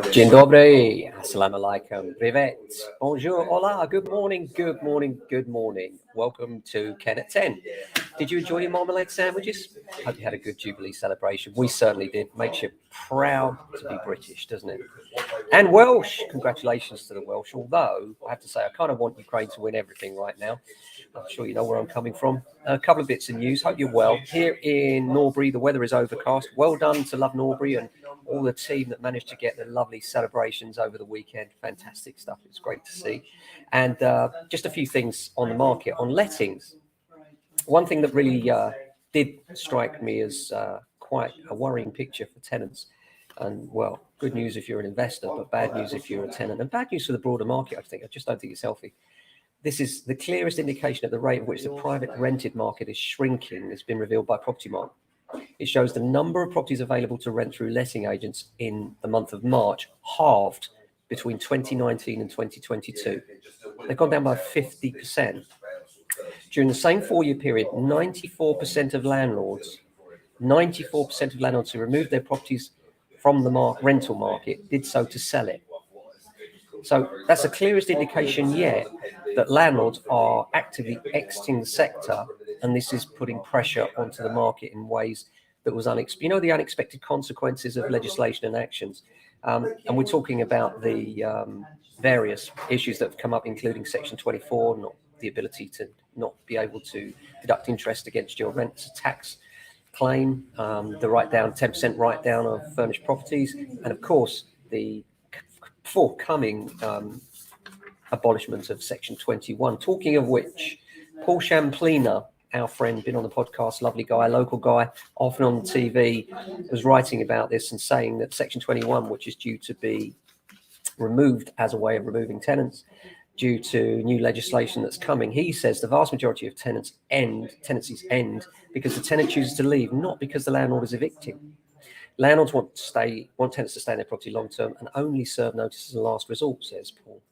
Dzień dobry, assalamu alaikum, privet, bonjour, hola, good morning, good morning, good morning. Welcome to Ken at 10. Did you enjoy your marmalade sandwiches? Hope you had a good Jubilee celebration. We certainly did. Makes you proud to be British, doesn't it? And Welsh, congratulations to the Welsh. Although, I have to say, I kind of want Ukraine to win everything right now. I'm sure you know where I'm coming from. A couple of bits of news. Hope you're well. Here in Norbury, the weather is overcast. Well done to Love Norbury and all the team that managed to get the lovely celebrations over the weekend. Fantastic stuff. It's great to see. And just a few things on the market. On lettings, one thing that really did strike me as quite a worrying picture for tenants. And, well, good news if you're an investor, but bad news if you're a tenant. And bad news for the broader market, I think. I just don't think it's healthy. This is the clearest indication of the rate at which the private rented market is shrinking has been revealed by Property Mark. It shows the number of properties available to rent through letting agents in the month of March halved between 2019 and 2022. They've gone down by 50%. During the same 4-year period, 94% of landlords who removed their properties from the rental market did so to sell it. So that's the clearest indication yet that landlords are actively exiting the sector, and this is putting pressure onto the market in ways that was unexpected. You know, the unexpected consequences of legislation and actions. And we're talking about the various issues that have come up, including Section 24, not the ability to not be able to deduct interest against your rent tax claim, the 10% write down of furnished properties, and of course the forthcoming abolishment of Section 21. Talking of which, Paul Champlina, our friend, been on the podcast, lovely guy, local guy, often on TV, was writing about this and saying that Section 21, which is due to be removed as a way of removing tenants due to new legislation that's coming, he says the vast majority of tenancies end because the tenant chooses to leave, not because the landlord is evicting. Landlords want tenants to stay in their property long term and only serve notice as a last resort, says Paul.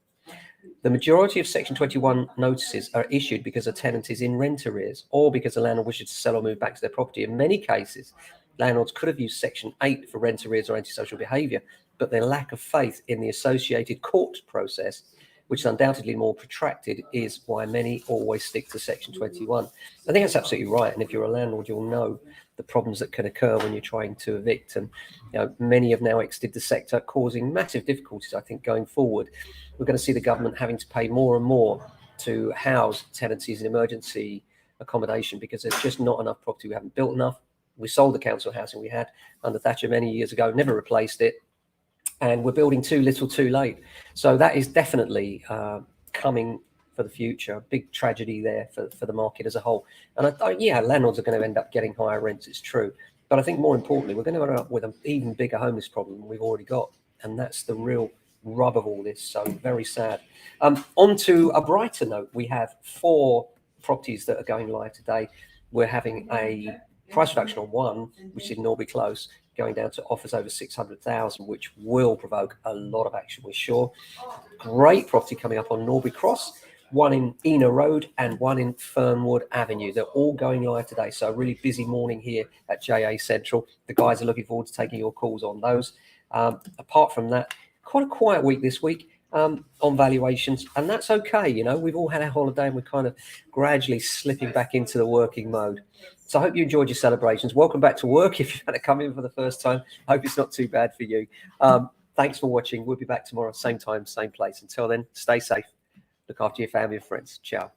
The majority of Section 21 notices are issued because a tenant is in rent arrears or because the landlord wishes to sell or move back to their property. In many cases, landlords could have used Section 8 for rent arrears or antisocial behaviour, but their lack of faith in the associated court process, which is undoubtedly more protracted, is why many always stick to Section 21. I think that's absolutely right. And if you're a landlord, you'll know the problems that can occur when you're trying to evict. And many have now exited the sector, causing massive difficulties, I think, going forward. We're going to see the government having to pay more and more to house tenancies in emergency accommodation because there's just not enough property. We haven't built enough. We sold the council housing we had under Thatcher many years ago, never replaced it. And we're building too little too late. So that is definitely coming for the future. Big tragedy there for the market as a whole. And landlords are going to end up getting higher rents, it's true. But I think more importantly, we're going to end up with an even bigger homeless problem than we've already got. And that's the real rub of all this. So very sad. On to a brighter note, we have 4 properties that are going live today. We're having a price reduction on one, which is in Norby Close, going down to offers over 600,000, which will provoke a lot of action, we're sure. Great property coming up on Norby Cross, one in Ena Road and one in Fernwood Avenue. They're all going live today. So a really busy morning here at JA Central. The guys are looking forward to taking your calls on those. Apart from that, quite a quiet week this week on valuations, and that's okay. You know, we've all had our holiday and we're kind of gradually slipping back into the working mode. So I hope you enjoyed your celebrations. Welcome back to work if you've had to come in for the first time. I hope it's not too bad for you. Thanks for watching. We'll be back tomorrow, same time, same place. Until then, stay safe. Look after your family and friends. Ciao.